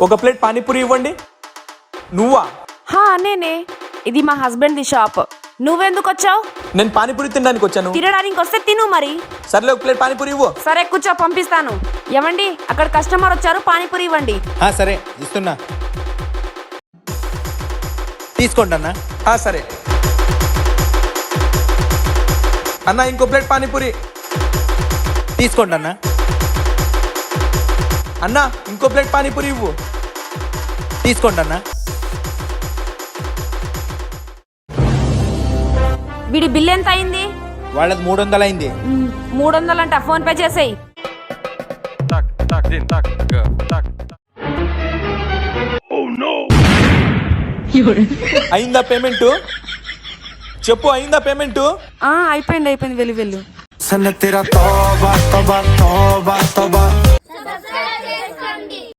ఒక ప్లేట్ పానీపూరి ఇవ్వండి. నువ్వా? నేనే. ఇది మా హస్బెండ్ ది షాప్. నువ్వెందుకు వచ్చావు? నేను పానీపూరి తినడానికి వచ్చాను. తినడానికి వస్తే తిను మరి. సర్లే, ఒక ప్లేట్ పానీపూరి ఇవ్వు. సరే కూర్చో, పంపిస్తాను. ఏమండి, అక్కడ కస్టమర్ వచ్చారు, పానీపూరి ఇవ్వండి. సరే ఇస్తున్నా, తీసుకోండి అన్న. సరే అన్న, ఇంకో ప్లేట్ పానీపూరి తీసుకోండి అన్న. అన్న, ఇంకో ప్లేట్ పానీపూరి ఇవ్వు. తీసుకోండి అన్న. వీడి బిల్ ఎంత అయింది? వాళ్ళది 300 అయింది. 300 అంట. ఫోన్ పే చేసేయి. అయిందా పేమెంట్? చెప్పు, అయిందా పేమెంట్? అయిపోయింది. వెళ్ళు. Sana tera toba, toba, toba, toba.